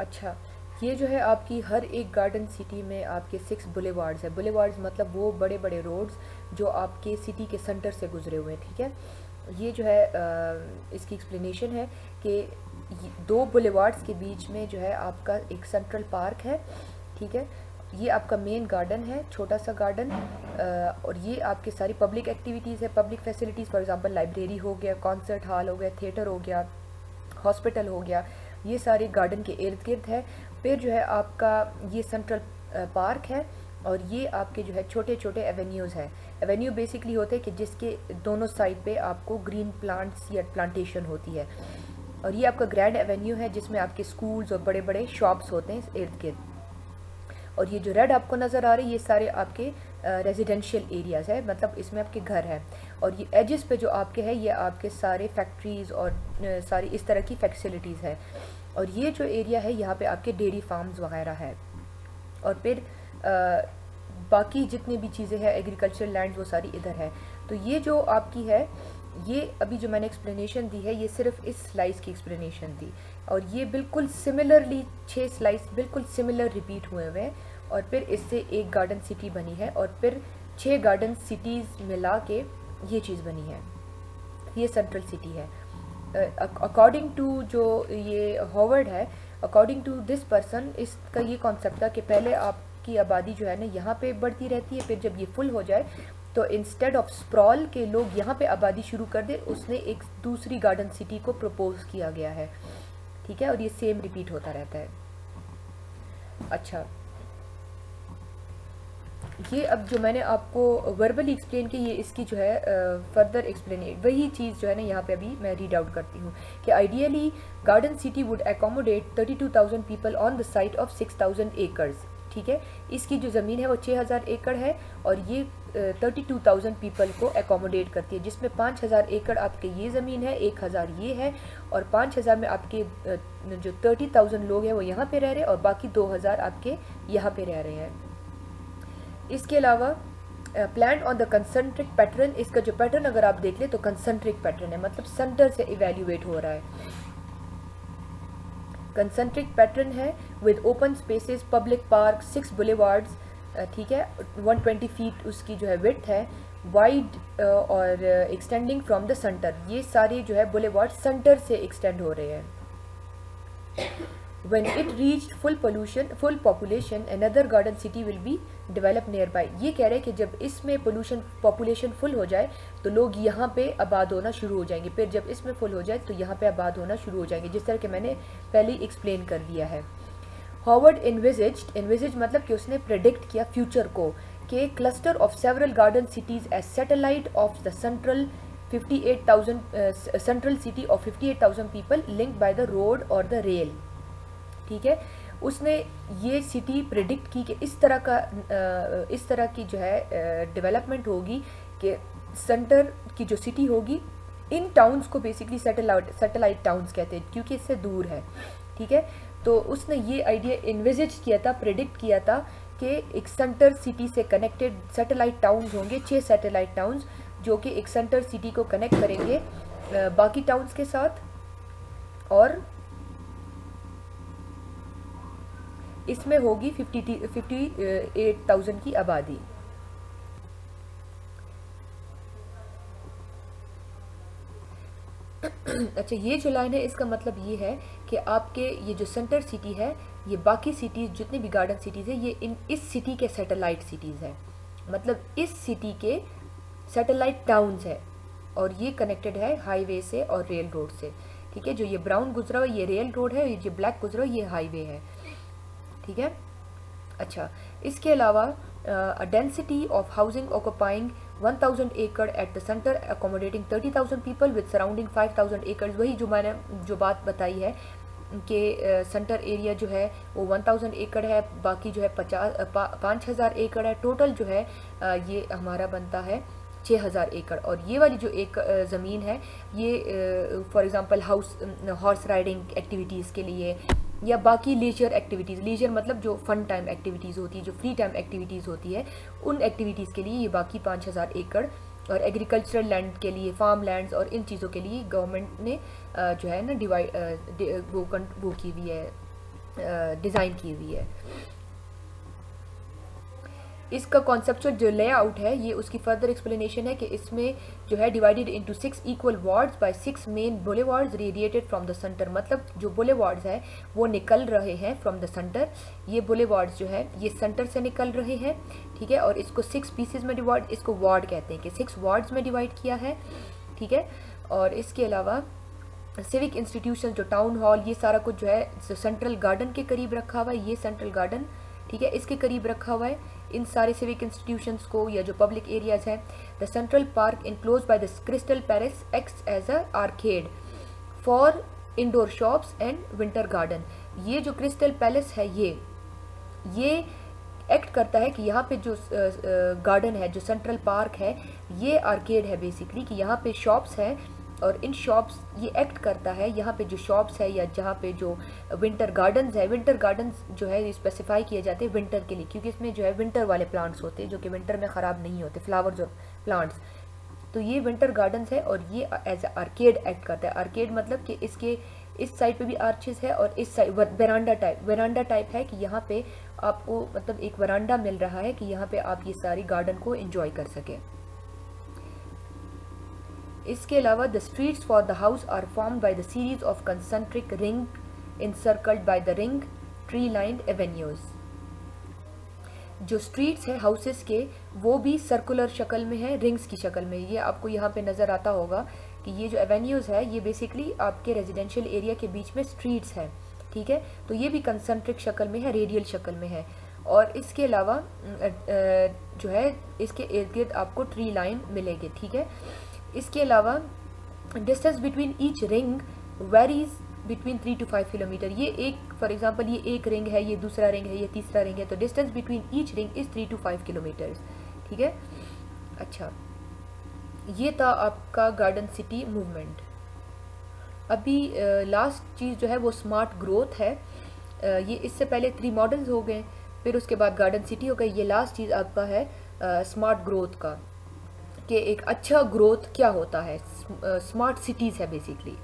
अच्छा, ये जो है आपकी हर एक गार्डन सिटी में आपके 6 बुलेवार्ड्स है। बुलेवार्ड्स मतलब वो बड़े बड़े रोड्स जो आपके सिटी के सेंटर से गुजरे हुए हैं, ठीक है। ये जो है इसकी एक्सप्लेनेशन है कि दो बुलेवार्ड्स के बीच में जो है आपका एक सेंट्रल पार्क है, ठीक है। ये आपका मेन गार्डन है, छोटा सा गार्डन, और ये आपके सारी पब्लिक एक्टिविटीज़ है, public facilities, for example library हो गया, कॉन्सर्ट हॉल हो गया, थिएटर हो गया, हॉस्पिटल हो गया, ये सारे गार्डन के इर्द गिर्द है। फिर जो है आपका ये सेंट्रल पार्क है, और ये आपके जो है छोटे छोटे एवेन्यूज़ हैं। एवेन्यू बेसिकली होते हैं कि जिसके दोनों साइड पे आपको ग्रीन प्लांट्स या प्लांटेशन होती है। और ये आपका ग्रैंड एवेन्यू है जिसमें आपके स्कूल्स और बड़े बड़े शॉप्स होते हैं इर्द गिर्द। और ये जो रेड आपको नज़र आ रही है ये सारे आपके रेजिडेंशियल एरियाज़ है, मतलब इसमें आपके घर हैं। और ये एजेस पे जो आपके हैं ये आपके सारे फैक्ट्रीज़ और सारी इस तरह की फैसिलिटीज़ है। और ये जो एरिया है यहाँ पे आपके डेयरी फार्म्स वगैरह है। और फिर बाकी जितनी भी चीज़ें हैं एग्रीकल्चरल लैंड वो सारी इधर है। तो ये जो आपकी है, ये अभी जो मैंने एक्सप्लेनेशन दी है ये सिर्फ इस स्लाइस की एक्सप्लेनेशन थी। और ये बिल्कुल सिमिलरली 6 स्लाइस बिल्कुल सिमिलर रिपीट हुए हुए हैं, और फिर इससे एक गार्डन सिटी बनी है, और फिर 6 गार्डन सिटीज़ मिला के ये चीज़ बनी है, ये सेंट्रल सिटी है। अकॉर्डिंग टू जो ये हॉवर्ड है, अकॉर्डिंग टू दिस पर्सन, इसका ये कॉन्सेप्ट था कि पहले आपकी आबादी जो है ना यहाँ पे बढ़ती रहती है, फिर जब ये फुल हो जाए तो इंस्टेड ऑफ स्प्रॉल के लोग यहाँ पे आबादी शुरू कर दे, उसने एक दूसरी गार्डन सिटी को प्रपोज किया गया है, ठीक है। और ये सेम रिपीट होता रहता है। अच्छा, ये अब जो मैंने आपको वर्बली एक्सप्लेन की, ये इसकी जो है फर्दर एक्सप्लेन, वही चीज़ जो है ना यहाँ पे अभी मैं रीड आउट करती हूँ कि ideally garden city would accommodate 32,000 people on the site of 6,000 acres, ठीक है। इसकी जो ज़मीन है वो 6,000 एकड़ है, और ये 32,000 पीपल को एकोमोडेट करती है, जिसमें 5,000 एकड़ आपके ये ज़मीन है, 1,000 ये है, और 5,000 में आपके जो 30,000 लोग हैं वो यहाँ पे रह रहे हैं, और बाकी 2,000 आपके यहाँ पे रह रहे हैं। इसके अलावा plan on the concentric pattern, इसका जो पैटर्न अगर आप देख ले तो कंसंट्रिक पैटर्न है, मतलब सेंटर से इवेल्युएट हो रहा है। कंसंट्रिक पैटर्न है with open spaces, public park, 6 boulevards, ठीक है। 120 फीट उसकी जो है विड्थ है, वाइड और एक्सटेंडिंग फ्रॉम द सेंटर, ये सारे जो है बुलेवार्ड सेंटर से एक्सटेंड हो रहे हैं। When it reached full population, another garden city will be developed nearby। ये कह रहे हैं कि जब इसमें पॉपुलेशन फुल हो जाए तो लोग यहाँ पे आबाद होना शुरू हो जाएंगे, फिर जब इसमें फुल हो जाए तो यहाँ पे आबाद होना शुरू हो जाएंगे, जिस तरह के मैंने पहले ही एक्सप्लेन कर दिया है। हॉवर्ड एनविजिज मतलब कि उसने प्रेडिक्ट किया फ्यूचर को, कि cluster of several garden cities as satellite of the central 58,000 central city of 58,000 people linked by the road और द रेल, ठीक है। उसने ये सिटी प्रेडिक्ट की कि इस तरह की जो है डेवलपमेंट होगी कि सेंटर की जो सिटी होगी, इन टाउन्स को बेसिकली सैटेलाइट टाउन्स कहते हैं क्योंकि इससे दूर है, ठीक है। तो उसने ये आइडिया इन्विजिज किया था, प्रेडिक्ट किया था कि एक सेंटर सिटी से कनेक्टेड सैटेलाइट टाउन्स होंगे, 6 सैटेलाइट टाउन्स जो कि एक सेंटर सिटी को कनेक्ट करेंगे बाकी टाउन्स के साथ, और इसमें होगी 58,000 की आबादी। अच्छा, ये जो लाइन है इसका मतलब ये है कि आपके ये जो सेंटर सिटी है, ये बाकी सिटीज़ जितनी भी गार्डन सिटीज़ है ये इस सिटी के सैटेलाइट सिटीज़ है, मतलब इस सिटी के सैटेलाइट टाउन्स है, और ये कनेक्टेड है हाईवे से और रेल रोड से, ठीक है। जो ये ब्राउन गुजरा हुआ ये रेल रोड है, ये ब्लैक गुजरा हुआ ये हाईवे है, ठीक है। अच्छा, इसके अलावा डेंसिटी ऑफ हाउसिंग ऑक्यूपाइंग 1,000 एकड़ at the centre accommodating 30,000 people with surrounding 5,000 एकड़, वही जो मैंने जो बात बताई है कि सेंटर एरिया जो है वो 1,000 एकड़ है, बाकी जो है 5,000 एकड़ है, टोटल जो है ये हमारा बनता है 6,000 एकड़। और ये वाली जो एक ज़मीन है ये for example horse riding activities के लिए या बाकी लीजर एक्टिविटीज़, लीजर मतलब जो फन टाइम एक्टिविटीज़ होती है, जो फ्री टाइम एक्टिविटीज़ होती है, उन एक्टिविटीज़ के लिए ये बाकी 5,000 एकड़, और एग्रीकल्चरल लैंड के लिए, फार्म लैंड्स और इन चीज़ों के लिए गवर्नमेंट ने जो है ना डिवाइड वो की हुई है, डिज़ाइन की हुई है। इसका कॉन्सेप्चुअल जो लेआउट है ये उसकी फर्दर एक्सप्लेनेशन है कि इसमें जो है divided into 6 equal wards by 6 main boulevards radiated from the centre, मतलब जो बुलेवार्ड्स है वो निकल रहे हैं फ्रॉम द सेंटर। ये बुलेवार्ड्स जो है ये सेंटर से निकल रहे हैं, ठीक है, और इसको 6 पीसेज में डिवाइड, इसको वार्ड कहते हैं कि 6 वार्ड्स में डिवाइड किया है, ठीक है। और इसके अलावा सिविक इंस्टीट्यूशन जो टाउन हॉल ये सारा कुछ जो है सेंट्रल गार्डन के करीब रखा हुआ है, ये सेंट्रल गार्डन, ठीक है, इसके करीब रखा हुआ है इन सारे सिविक इंस्टीट्यूशंस को या जो पब्लिक एरियाज हैं। The central park enclose by the crystal palace acts as a arcade for indoor shops and winter garden. ये जो क्रिस्टल पैलेस है ये एक्ट करता है कि यहाँ पे जो गार्डन है, जो सेंट्रल पार्क है, ये आर्केड है बेसिकली, कि यहाँ पे शॉप्स हैं और इन शॉप्स ये एक्ट करता है, यहाँ पे जो शॉप्स है या जहाँ पे जो विंटर गार्डन्स है, विंटर गार्डन्स जो है स्पेसिफाई किए जाते हैं विंटर के लिए, क्योंकि इसमें जो है विंटर वाले प्लांट्स होते हैं जो कि विंटर में ख़राब नहीं होते, फ्लावर्स और प्लांट्स। तो ये विंटर गार्डन्स है और ये एज ए आर्केड एक्ट करता है। आर्केड मतलब कि इसके इस साइड पे भी आर्चेस है और इस साइड वेरांडा टाइप है कि यहाँ पे आपको मतलब एक वरांडा मिल रहा है कि यहाँ पे आप ये सारी गार्डन को एंजॉय कर सकें। इसके अलावा the streets for the house are formed by the series of concentric ring encircled by the ring tree lined avenues. जो स्ट्रीट्स है हाउसेस के वो भी सर्कुलर शक्ल में है, रिंग्स की शक्ल में। ये आपको यहाँ पे नज़र आता होगा कि ये जो एवेन्यूज़ है ये बेसिकली आपके रेजिडेंशियल एरिया के बीच में स्ट्रीट्स है, ठीक है। तो ये भी कंसेंट्रिक शक्ल में है, रेडियल शक्ल में है। और इसके अलावा जो है इसके इर्द गिर्द आपको ट्री लाइन मिलेगी, ठीक है। इसके अलावा distance between each ring varies between 3 to 5 kilometre. ये एक फॉर एग्जांपल ये एक रिंग है, ये दूसरा रिंग है, ये तीसरा रिंग है, तो distance between each ring is 3 to 5 kilometre, ठीक है। अच्छा, ये था आपका गार्डन सिटी मूवमेंट। अभी लास्ट चीज़ जो है वो स्मार्ट ग्रोथ है। ये इससे पहले 3 मॉडल्स हो गए, फिर उसके बाद गार्डन सिटी हो गई, ये लास्ट चीज़ आपका है स्मार्ट ग्रोथ का, कि एक अच्छा ग्रोथ क्या होता है। स्मार्ट सिटीज़ है बेसिकली।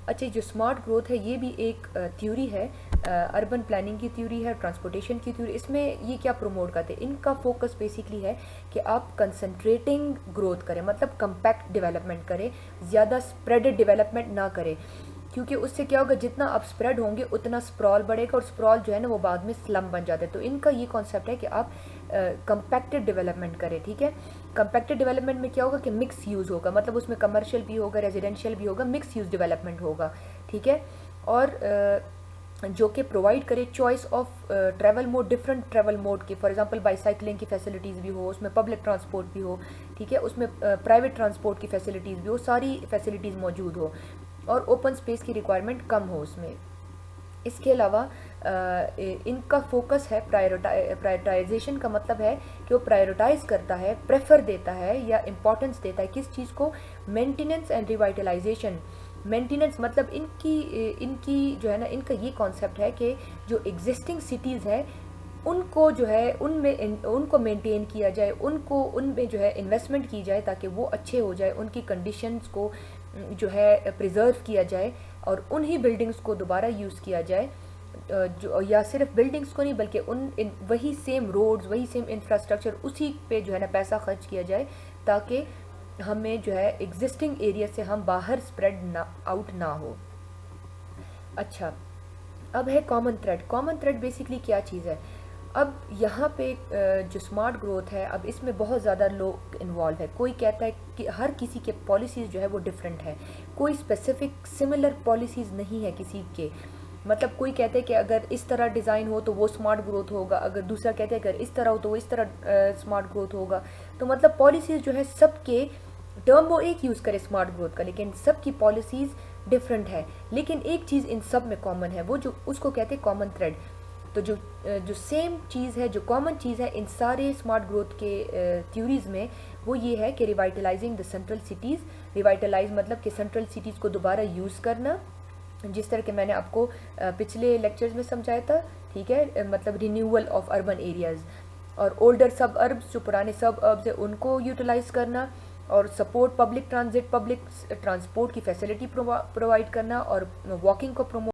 अच्छा, जो स्मार्ट ग्रोथ है ये भी एक थ्योरी है, अर्बन प्लानिंग की थ्योरी है, ट्रांसपोर्टेशन की थ्योरी। इसमें ये क्या प्रमोट करते हैं, इनका फोकस बेसिकली है कि आप कंसंट्रेटिंग ग्रोथ करें, मतलब कंपैक्ट डेवलपमेंट करें, ज़्यादा स्प्रेडेड डेवलपमेंट ना करें, क्योंकि उससे क्या होगा जितना आप स्प्रेड होंगे उतना स्प्रॉल बढ़ेगा और स्प्रॉल जो है ना वो बाद में स्लम बन जाता है। तो इनका ये कॉन्सेप्ट है कि आप कंपैक्टेड डेवलपमेंट करें, ठीक है। कंपैक्टेड डेवलपमेंट में क्या होगा कि मिक्स यूज़ होगा, मतलब उसमें कमर्शियल भी होगा, रेजिडेंशियल भी होगा, मिक्स यूज़ डेवलपमेंट होगा, ठीक है। और जो कि प्रोवाइड करे choice of travel mode, different travel mode के, फॉर एग्जांपल बाईसाइकिलिंग की फैसिलिटीज़ भी हो, उसमें पब्लिक ट्रांसपोर्ट भी हो, ठीक है, उसमें प्राइवेट ट्रांसपोर्ट की फैसिलिटीज़ भी हो, सारी फैसिलिटीज़ मौजूद हो और ओपन स्पेस की रिक्वायरमेंट कम हो उसमें। इसके अलावा इनका फोकस है प्रायोरिटाइजेशन का, मतलब है कि वो प्रायोरिटाइज करता है, प्रेफर देता है या इम्पोर्टेंस देता है किस चीज़ को, मेंटेनेंस एंड रिवाइटलाइजेशन। मेंटेनेंस मतलब इनकी जो है ना, इनका ये कॉन्सेप्ट है कि जो एग्जिस्टिंग सिटीज़ है उनको जो है उनको मेंटेन किया जाए, उनमें जो है इन्वेस्टमेंट की जाए ताकि वो अच्छे हो जाए, उनकी कंडीशंस को जो है प्रिजर्व किया जाए और उन्हीं बिल्डिंग्स को दोबारा यूज़ किया जाए, जो या सिर्फ बिल्डिंग्स को नहीं बल्कि वही सेम रोड्स, वही सेम इंफ्रास्ट्रक्चर, उसी पे जो है ना पैसा खर्च किया जाए ताकि हमें जो है एग्जिस्टिंग एरिया से हम बाहर स्प्रेड आउट ना हो। अच्छा, अब है common thread. Common thread basically क्या चीज़ है, अब यहाँ पे जो स्मार्ट ग्रोथ है अब इसमें बहुत ज़्यादा लोग इन्वॉल्व है। कोई कहता है कि हर किसी के पॉलिसीज़ जो है वो डिफरेंट है, कोई स्पेसिफिक सिमिलर पॉलिसीज़ नहीं है किसी के। मतलब कोई कहते हैं कि अगर इस तरह डिज़ाइन हो तो वो स्मार्ट ग्रोथ होगा, अगर दूसरा कहते हैं अगर इस तरह हो तो वो इस तरह स्मार्ट ग्रोथ होगा। तो मतलब पॉलिसीज़ जो है सबके टर्म वो एक यूज़ करे स्मार्ट ग्रोथ का, लेकिन सबकी पॉलिसीज़ डिफरेंट है। लेकिन एक चीज़ इन सब में कॉमन है, वो जो उसको कहते हैं कॉमन थ्रेड। तो जो सेम चीज़ है, जो कॉमन चीज़ है इन सारे स्मार्ट ग्रोथ के थ्योरीज़ में, वो ये है कि revitalising the central cities. Revitalise मतलब कि सेंट्रल सिटीज़ को दोबारा यूज़ करना, जिस तरह के मैंने आपको पिछले लेक्चर्स में समझाया था, ठीक है, मतलब रिन्यूअल ऑफ अर्बन एरियाज़। और ओल्डर सब अर्ब्स, जो पुराने सब अर्ब्स है उनको यूटिलाइज़ करना, और सपोर्ट पब्लिक ट्रांसपोर्ट की फैसिलिटी प्रोवाइड करना, और वॉकिंग को प्रमोट